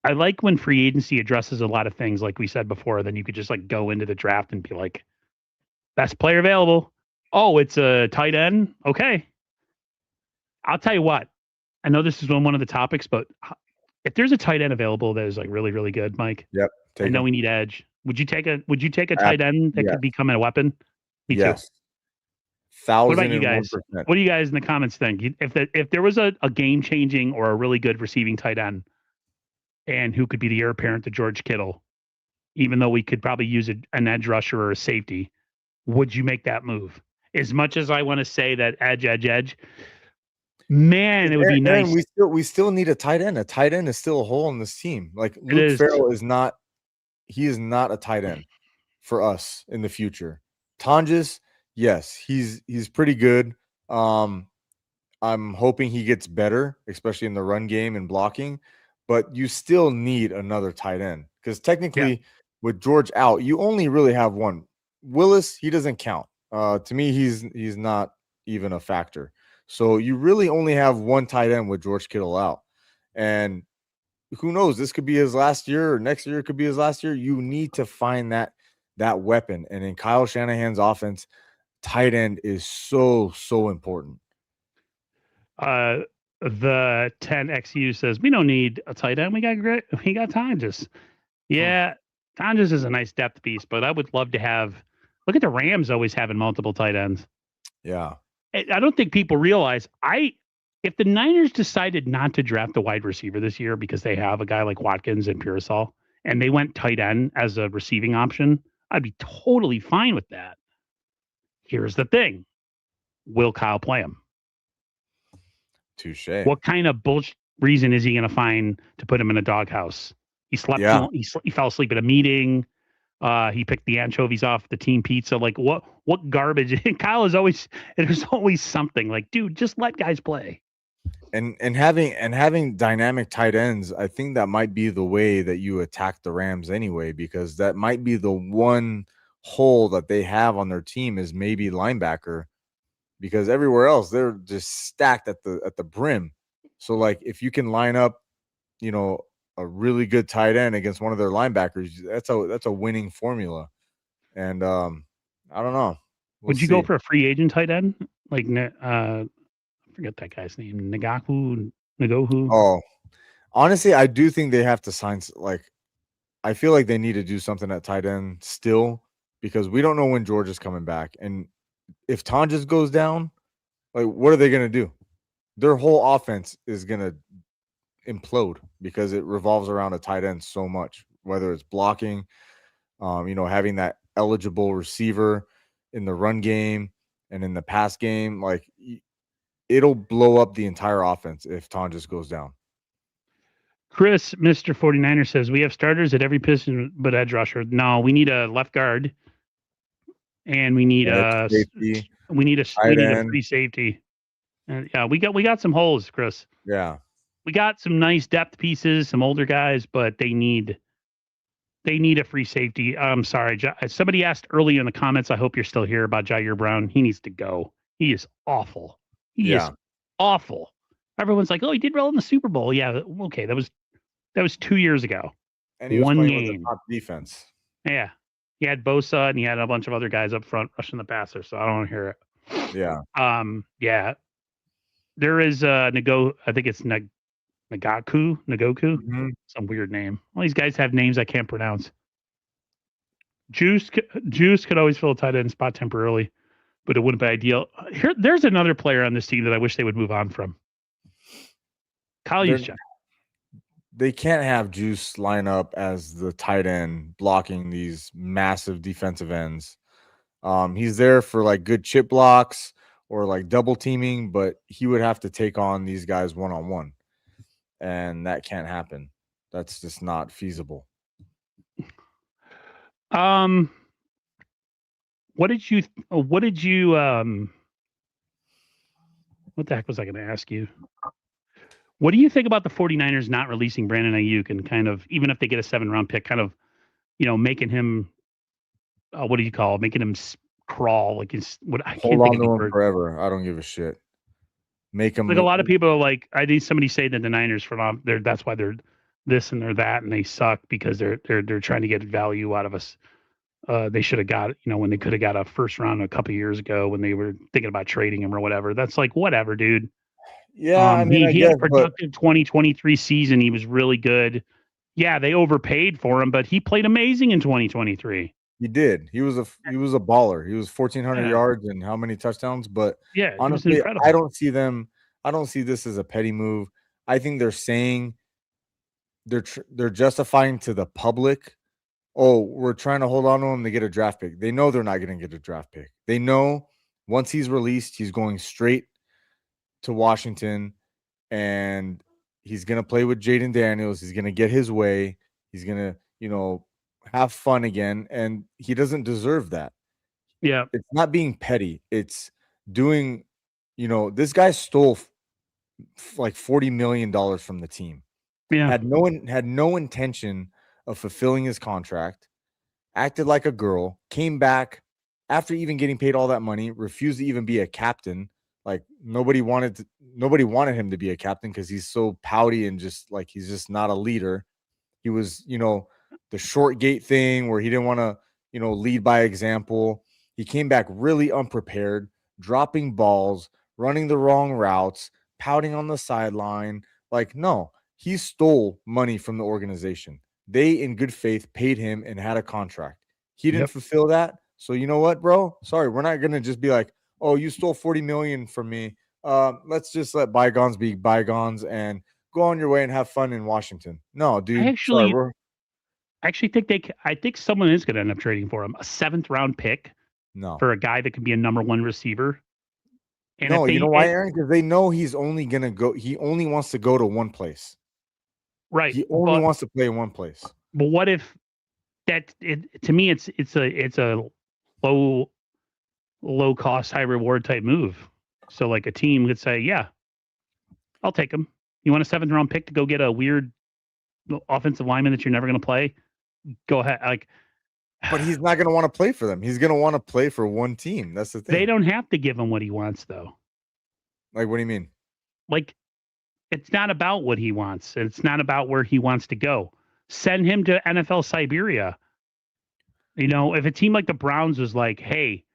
I like when free agency addresses a lot of things, like we said before. Then you could just like go into the draft and be like, best player available. Oh, it's a tight end. Okay. I'll tell you what. I know this is one of the topics, but if there's a tight end available that is like really, really good, Mike. Yep. I know we need edge. Would you take a tight end that could become a weapon? Me too. 1,000%. What about you guys? What do you guys in the comments think? If there was a game changing or a really good receiving tight end, and who could be the heir apparent to George Kittle, even though we could probably use an edge rusher or a safety, would you make that move? As much as I want to say that edge, man, it would be nice. We still need a tight end. A tight end is still a hole in this team. Like Luke Farrell is not a tight end for us in the future. Tonjes, yes, he's pretty good. I'm hoping he gets better, especially in the run game and blocking. But you still need another tight end because technically, with George out, you only really have one. Willis, he doesn't count. To me, he's not even a factor. So you really only have one tight end with George Kittle out. And who knows? This could be his last year, or next year it could be his last year. You need to find that weapon. And in Kyle Shanahan's offense, tight end is so important. The 10XU says we don't need a tight end. We got Tonjes. Yeah, Tonjes is a nice depth piece, but I would love to have. Look at the Rams always having multiple tight ends. Yeah, I don't think people realize. If the Niners decided not to draft a wide receiver this year because they have a guy like Watkins and Pearsall, and they went tight end as a receiving option, I'd be totally fine with that. Here's the thing: will Kyle play him? Touche. What kind of bullshit reason is he going to find to put him in a doghouse? He slept. He fell asleep at a meeting. He picked the anchovies off the team pizza. Like what garbage? Kyle is always there's always something like, dude, just let guys play. And having dynamic tight ends, I think that might be the way that you attack the Rams anyway, because that might be the one hole that they have on their team is maybe linebacker, because everywhere else they're just stacked at the brim. So like if you can line up, a really good tight end against one of their linebackers, that's a winning formula. And I don't know. We'll Would you go see. for a free agent tight end? Like I forget that guy's name. Nagohu. Oh, honestly, I do think they have to sign I feel like they need to do something at tight end still, because we don't know when George is coming back. And if Tonjes goes down, like what are they going to do? Their whole offense is going to implode because it revolves around a tight end so much, whether it's blocking, having that eligible receiver in the run game and in the pass game. Like it'll blow up the entire offense if Tonjes goes down. Chris, Mr. 49er says, we have starters at every position but edge rusher. No, we need a left guard and we need safety, we need a free safety. And yeah, we got some holes, Chris. Yeah. We got some nice depth pieces, some older guys, but they need a free safety. I'm sorry. Somebody asked early in the comments, I hope you're still here, about Jair Brown. He needs to go. He is awful. He is awful. Everyone's like, oh, he did well in the Super Bowl. Yeah, okay. That was 2 years ago. And he was playing with the top defense. Yeah. He had Bosa and he had a bunch of other guys up front rushing the passer, so I don't want to hear it. Yeah. Yeah. There is I think it's Nagoku, Mm-hmm. some weird name. All these guys have names I can't pronounce. Juice could always fill a tight end spot temporarily, but it wouldn't be ideal. There's another player on this team that I wish they would move on from. Kyle Juszczyk. They can't have Juice line up as the tight end blocking these massive defensive ends. He's there for like good chip blocks or like double teaming, but he would have to take on these guys one-on-one. And that can't happen. That's just not feasible. What the heck was I going to ask you? What do you think about the 49ers not releasing Brandon Aiyuk and kind of, even if they get a 7th-round pick, kind of, making him, what do you call it? Making him crawl like he's what I can't Hold think on of to him forever. I don't give a shit. Make him like a lot of people are like, I need somebody say that the Niners that's why they're this and they're that and they suck because they're trying to get value out of us. They should have got, when they could have got a 1st round a couple years ago when they were thinking about trading him or whatever. That's like whatever, dude. Yeah, I mean, he had a productive 2023 season. He was really good. Yeah, they overpaid for him, but he played amazing in 2023. He did. He was a baller. He was 1,400 yards and how many touchdowns? But yeah, honestly, I don't see this as a petty move. I think they're saying they're justifying to the public, oh, we're trying to hold on to him to get a draft pick. They know they're not going to get a draft pick. They know once he's released, he's going straight to Washington, and he's going to play with Jaden Daniels. He's going to get his way. He's going to, have fun again, and he doesn't deserve that. Yeah. It's not being petty. It's doing, this guy stole like $40 million from the team. Yeah. Had no intention of fulfilling his contract, acted like a girl, came back after even getting paid all that money, refused to even be a captain. Like nobody wanted him to be a captain because he's so pouty and just like he's just not a leader. He was, the short gate thing where he didn't want to, lead by example. He came back really unprepared, dropping balls, running the wrong routes, pouting on the sideline. Like, no, he stole money from the organization. They, in good faith, paid him and had a contract. He didn't fulfill that. So you know what, bro? Sorry, we're not going to just be like, oh, you stole $40 million from me. Let's just let bygones be bygones and go on your way and have fun in Washington. No, dude. I think someone is going to end up trading for him. A 7th-round pick for a guy that could be a number 1 receiver. And no, you know why, Aaron? Because they know he's only going to go. He only wants to go to one place. Right. He only wants to play in one place. But what if to me, it's a low cost, high reward type move. So like a team could say, yeah, I'll take him. You want a 7th round pick to go get a weird offensive lineman that you're never going to play? Go ahead. Like, but he's not going to want to play for them. He's going to want to play for one team. That's the thing. They don't have to give him what he wants, though. Like, what do you mean? Like, it's not about what he wants. It's not about where he wants to go. Send him to NFL Siberia. You know, if a team like the Browns was like, hey,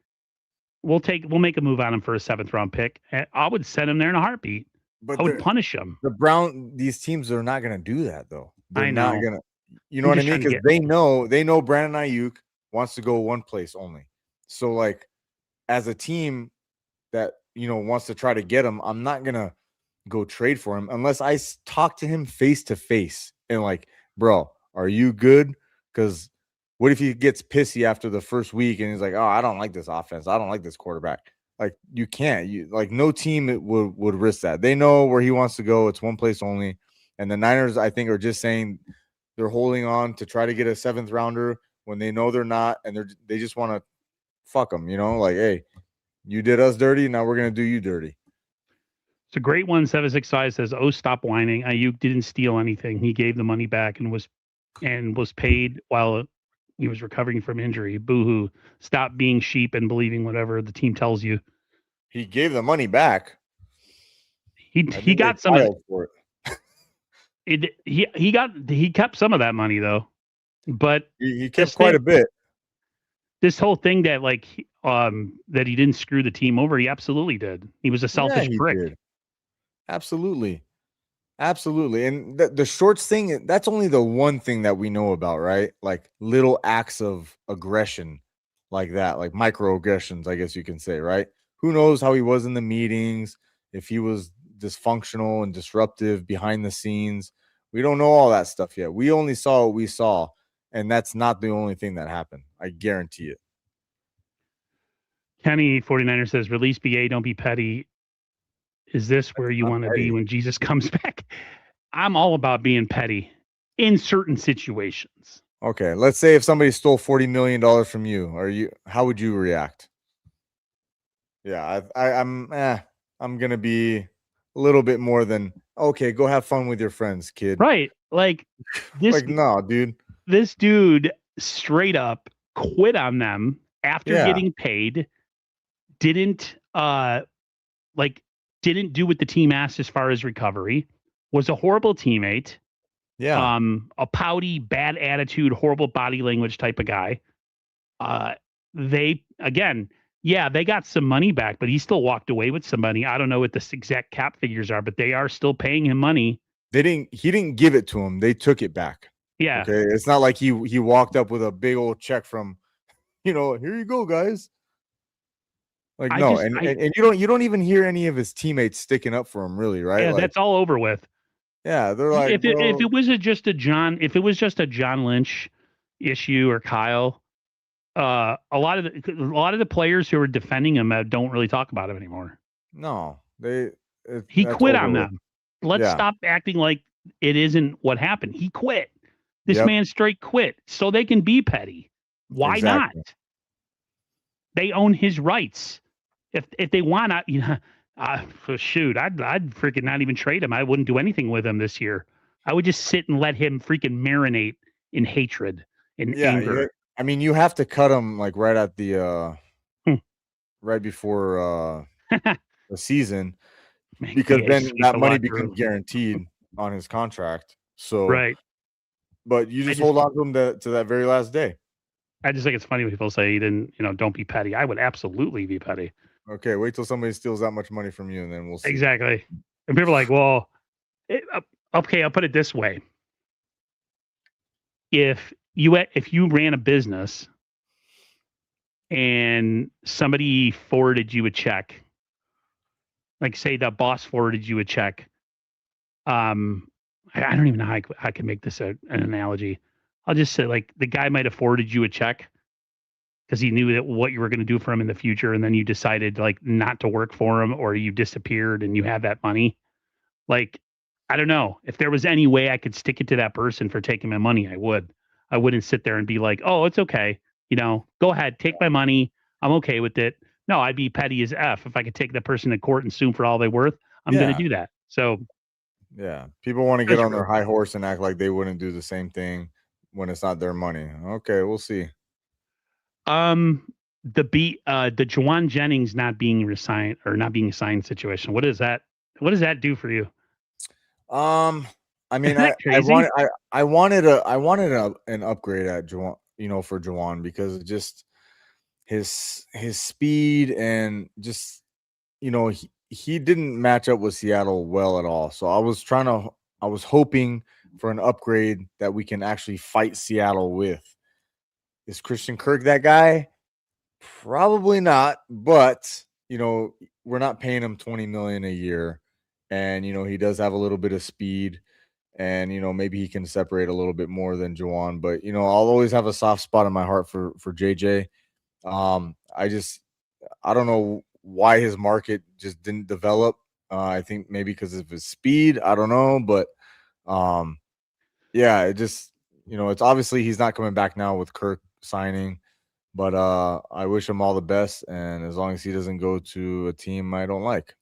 we'll make a move on him for a 7th round pick, I would send him there in a heartbeat. But I would punish him. These teams are not going to do that, though. They're I know. not going to, you know what I mean? Because they know Brandon Aiyuk wants to go one place only. So, like, as a team that, you know, wants to try to get him, I'm not going to go trade for him unless I talk to him face to face and like, bro, are you good? Because what if he gets pissy after the first week and he's like, oh, I don't like this offense. I don't like this quarterback. Like, you can't. Like, no team would risk that. They know where he wants to go. It's one place only. And the Niners, I think, are just saying they're holding on to try to get a 7th rounder when they know they're not, and they just want to fuck them, you know? Like, hey, you did us dirty, now we're going to do you dirty. It's a great one. 765 says, oh, stop whining. Aiyuk didn't steal anything. He gave the money back and was paid while he was recovering from injury. Boo-hoo. Stop being sheep and believing whatever the team tells you. He gave the money back. He got some of it. He kept some of that money though. But he kept quite a bit. This whole thing that like that he didn't screw the team over, he absolutely did. He was a selfish prick. Did. Absolutely. And the shorts thing, that's only the one thing that we know about, right? Like little acts of aggression like that, like microaggressions, I guess you can say, right? Who knows how he was in the meetings, if he was dysfunctional and disruptive behind the scenes. We don't know all that stuff yet. We only saw what we saw, and that's not the only thing that happened. I guarantee it. Kenny 49er says, release BA, don't be petty. Is this where you want to be when Jesus comes back? I'm all about being petty in certain situations. Okay, let's say if somebody stole $40 million from you, how would you react? Yeah, I'm gonna be a little bit more than okay. Go have fun with your friends, kid. Right, like this. Like, no, dude. This dude straight up quit on them after getting paid. Didn't do what the team asked as far as recovery. Was a horrible teammate. Yeah. A pouty, bad attitude, horrible body language type of guy. They got some money back, but he still walked away with some money. I don't know what the exact cap figures are, but they are still paying him money. He didn't give it to him. They took it back. Yeah. Okay. It's not like he walked up with a big old check from, here you go, guys. Like, and you don't even hear any of his teammates sticking up for him, really, right? Yeah, like, that's all over with. Yeah, they're like, if it was just a John Lynch issue or Kyle, a lot of the players who are defending him don't really talk about him anymore. No, he quit on them. Let's stop acting like it isn't what happened. He quit. This man straight quit so they can be petty. Why not? They own his rights. If they want to, shoot, I'd freaking not even trade him. I wouldn't do anything with him this year. I would just sit and let him freaking marinate in hatred and anger. I mean, you have to cut him like right at the right before the season, because then that money becomes guaranteed on his contract. So right, but you just hold on to him to that very last day. I just think it's funny when people say he didn't, don't be petty. I would absolutely be petty. Okay, wait till somebody steals that much money from you, and then we'll see. Exactly. And people are like, well, okay, I'll put it this way. If you ran a business and somebody forwarded you a check, like say the boss forwarded you a check, I don't even know how I can make this an analogy. I'll just say like the guy might have forwarded you a check because he knew that what you were going to do for him in the future, and then you decided like not to work for him, or you disappeared and you had that money. Like, I don't know if there was any way I could stick it to that person for taking my money, I would. I wouldn't sit there and be like, oh, it's okay. Go ahead, take my money. I'm okay with it. No, I'd be petty as F if I could take that person to court and sue them for all they're worth. I'm going to Yeah. do that. So Yeah. People want to get that's on true. their high horse and act like they wouldn't do the same thing when it's not their money. Okay, we'll see. The Juwan Jennings not being resigned or not being assigned situation. What is that? What does that do for you? I mean, Isn't that I crazy? wanted an upgrade at Juwan, for Juwan because just his speed and just he didn't match up with Seattle well at all. So I was hoping for an upgrade that we can actually fight Seattle with. Is Christian Kirk that guy? Probably not, but we're not paying him 20 million a year. And he does have a little bit of speed and maybe he can separate a little bit more than Juwan, but I'll always have a soft spot in my heart for JJ. I don't know why his market just didn't develop. I think maybe because of his speed. I don't know, but yeah, it just it's obviously he's not coming back now with Kirk signing. But I wish him all the best, and as long as he doesn't go to a team I don't like.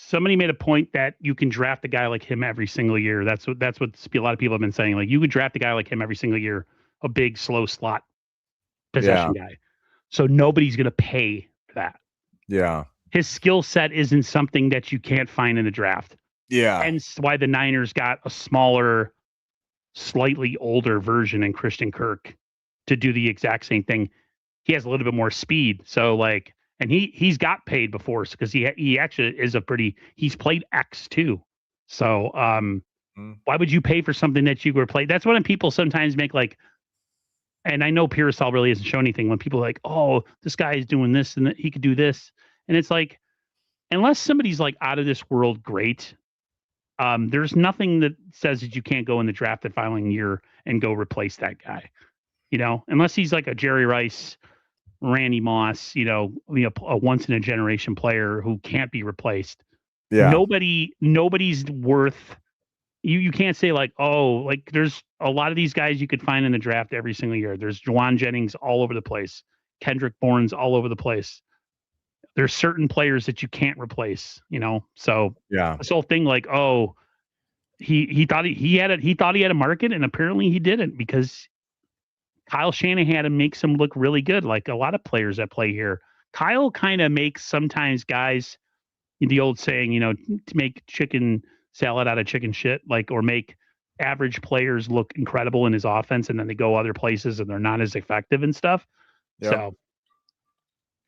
Somebody made a point that you can draft a guy like him every single year. That's what a lot of people have been saying. Like you could draft a guy like him every single year, a big slow slot Yeah, possession guy. So nobody's going to pay for that. yeah, His skill set isn't something that you can't find in the draft. yeah, Hence why the Niners got a smaller, slightly older version in Christian Kirk to do the exact same thing. He has a little bit more speed. So like, and he's got paid before because he actually is he's played X too. So why would you pay for something that you were played? That's when people sometimes make like, and I know Pearsall really hasn't shown anything when people are like, oh, this guy is doing this and he could do this. And it's like, unless somebody's like out of this world great, there's nothing that says that you can't go in the draft the following year and go replace that guy. Unless he's like a Jerry Rice, Randy Moss, a once in a generation player who can't be replaced. yeah, Nobody's worth. You can't say like, oh, like there's a lot of these guys you could find in the draft every single year. There's Juwan Jennings all over the place, Kendrick Bourne's all over the place. There's certain players that you can't replace. So yeah, this whole thing like, oh, he thought he thought he had a market, and apparently he didn't because Kyle Shanahan had to make him look really good, like a lot of players that play here. Kyle kind of makes sometimes guys, the old saying, to make chicken salad out of chicken shit, like, or make average players look incredible in his offense, and then they go other places and they're not as effective and stuff. yep,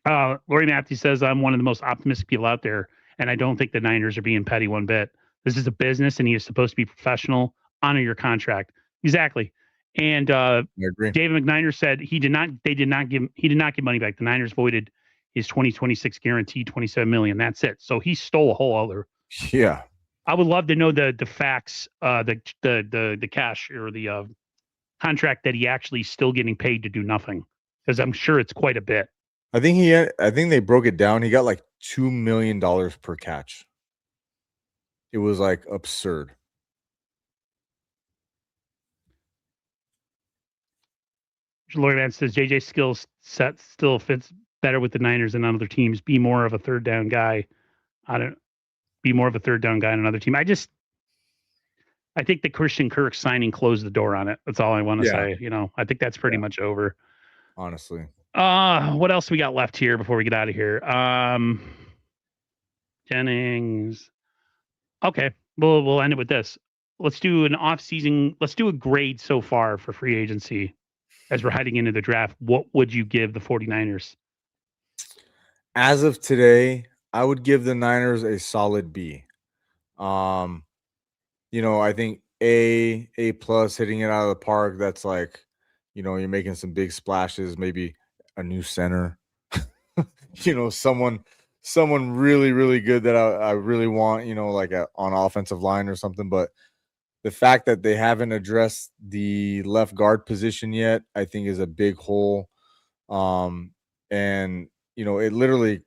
So, Lori Matthews says, I'm one of the most optimistic people out there, and I don't think the Niners are being petty one bit. This is a business, and he is supposed to be professional. Honor your contract. Exactly. And I agree. David McNiner said he did not give money back. The Niners voided his 2026 guaranteed 27 million. That's it. So he stole a whole other. Yeah, I would love to know the facts, the cash or the contract that he actually still getting paid to do nothing, because I'm sure it's quite a bit. I think they broke it down. He got like $2 million per catch. It was like absurd. Lloyd Vance says JJ skills set still fits better with the Niners than on other teams. Be more of a third down guy. I don't be more of a third down guy on another team. I think the Christian Kirk signing closed the door on it. That's all I want to Yeah, say. I think that's pretty much over. honestly. What else we got left here before we get out of here? Jennings. Okay, we'll end it with this. Let's do an off season. Let's do a grade so far for free agency as we're heading into the draft. What would you give the 49ers? As of today, I would give the Niners a solid B. Um, I think A plus hitting it out of the park. That's like, you're making some big splashes, maybe a new center, someone really, really good that I really want, like on offensive line or something. But the fact that they haven't addressed the left guard position yet, I think is a big hole. And it literally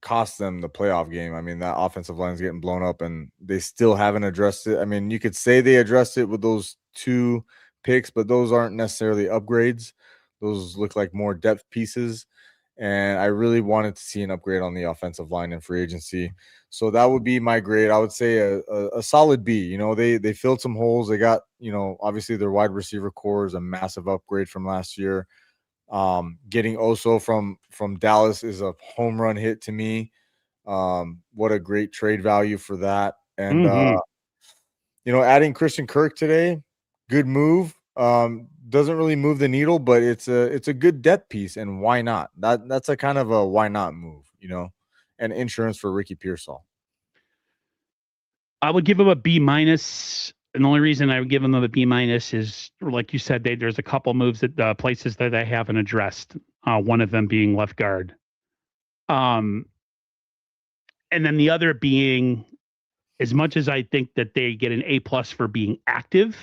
cost them the playoff game. I mean, that offensive line is getting blown up and they still haven't addressed it. I mean, you could say they addressed it with those two picks, but those aren't necessarily upgrades. Those look like more depth pieces. And I really wanted to see an upgrade on the offensive line in free agency. So that would be my grade. I would say a solid B. You know, they filled some holes. They got, you know, obviously their wide receiver core is a massive upgrade from last year. Getting Oso from Dallas is a home run hit to me. What a great trade value for that. And you know, adding Christian Kirk today, good move. Doesn't really move the needle, but it's a good depth piece, and why not? That's a kind of a why not move, you know, and insurance for Ricky Pearsall. I would give him a B minus. And the only reason I would give him a B minus is, like you said, there's a couple moves that places that they haven't addressed. One of them being left guard. And then the other being, as much as I think that they get an A plus for being active,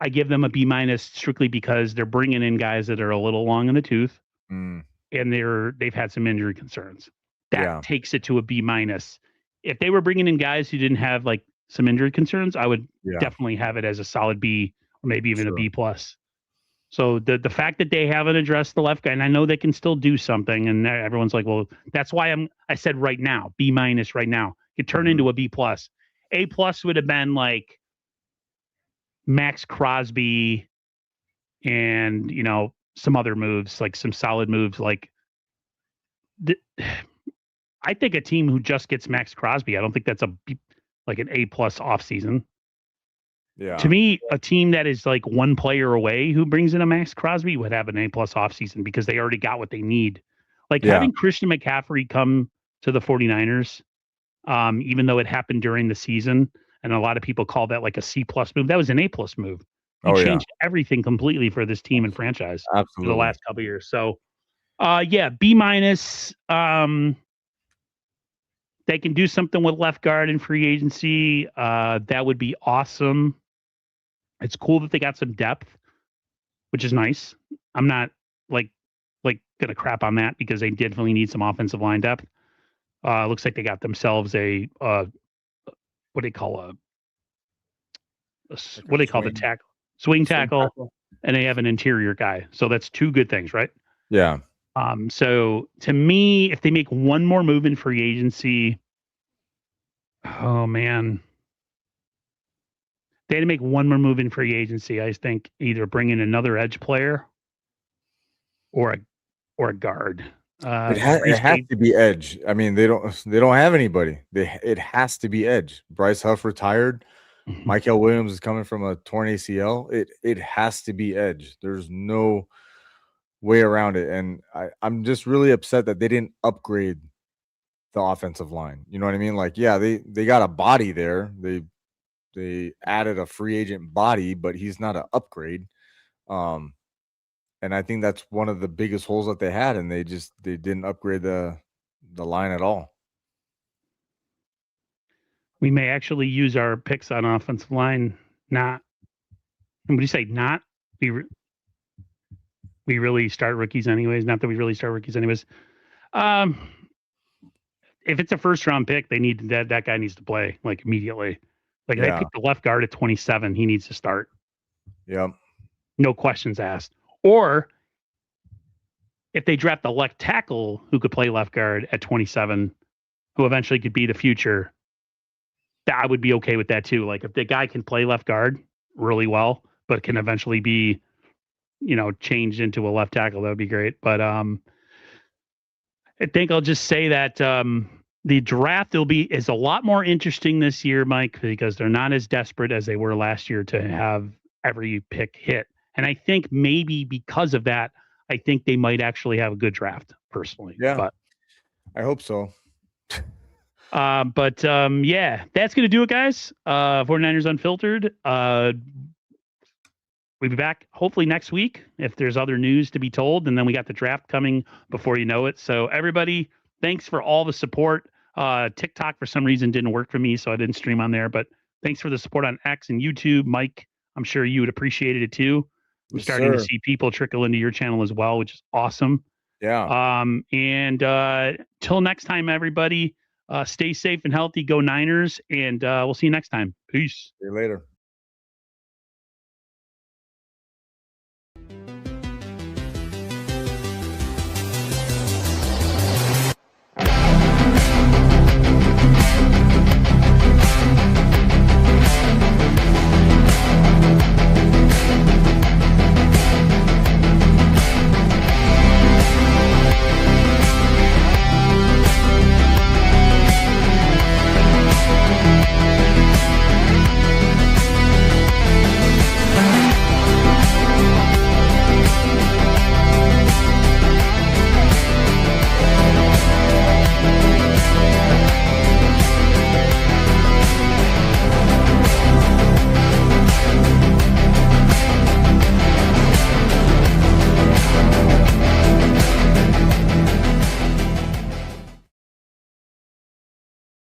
I give them a B minus strictly because they're bringing in guys that are a little long in the tooth, and they've had some injury concerns. That takes it to a B minus. If they were bringing in guys who didn't have like some injury concerns, I would definitely have it as a solid B or maybe even a B plus. So the fact that they haven't addressed the left guy, and I know they can still do something, and everyone's like, well, that's why I said right now, B minus right now. It could turn into a B plus. A plus would have been like Max Crosby and, you know, some other moves, like some solid moves. Like I think a team who just gets Max Crosby, I don't think that's like an A plus offseason. Yeah. To me, a team that is like one player away who brings in a Max Crosby would have an A plus offseason because they already got what they need. Like having Christian McCaffrey come to the 49ers, even though it happened during the season, and a lot of people call that like a C plus move. That was an A plus move. He changed everything completely for this team and franchise for the last couple of years. So, B minus. They can do something with left guard in free agency. That would be awesome. It's cool that they got some depth, which is nice. I'm not like gonna crap on that because they definitely need some offensive line depth. Looks like they got themselves a what do they call the tackle? Swing tackle, and they have an interior guy. So that's two good things, right? Yeah. So to me, if they make one more move in free agency, oh man. They had to make one more move in free agency. I think either bring in another edge player or a guard. It has to be edge. I mean, they don't have anybody. It has to be edge. Bryce Huff retired. Michael Williams is coming from a torn ACL. It has to be edge. There's no way around it. And I'm just really upset that they didn't upgrade the offensive line. You know what I mean? Like, yeah, they got a body there. They added a free agent body, but he's not an upgrade. And I think that's one of the biggest holes that they had, and they didn't upgrade the line at all. We may actually use our picks on offensive line. Not, and would you say not? We really start rookies anyways. Not that we really start rookies anyways. If it's a first round pick, they need that guy needs to play like immediately. Like they picked the left guard at 27, he needs to start. Yep. No questions asked. Or if they draft the left tackle who could play left guard at 27, who eventually could be the future, I would be okay with that too. Like if the guy can play left guard really well, but can eventually be, you know, changed into a left tackle, that would be great. But I think I'll just say that the draft is a lot more interesting this year, Mike, because they're not as desperate as they were last year to have every pick hit. And I think maybe because of that, I think they might actually have a good draft personally. Yeah. But I hope so. That's going to do it, guys. 49ers Unfiltered. We'll be back hopefully next week if there's other news to be told. And then we got the draft coming before you know it. So everybody, thanks for all the support. TikTok for some reason didn't work for me, so I didn't stream on there. But thanks for the support on X and YouTube. Mike, I'm sure you would appreciate it too. I'm starting to see people trickle into your channel as well, which is awesome. Yeah. Till next time, everybody, stay safe and healthy. Go Niners, and we'll see you next time. Peace. See you later.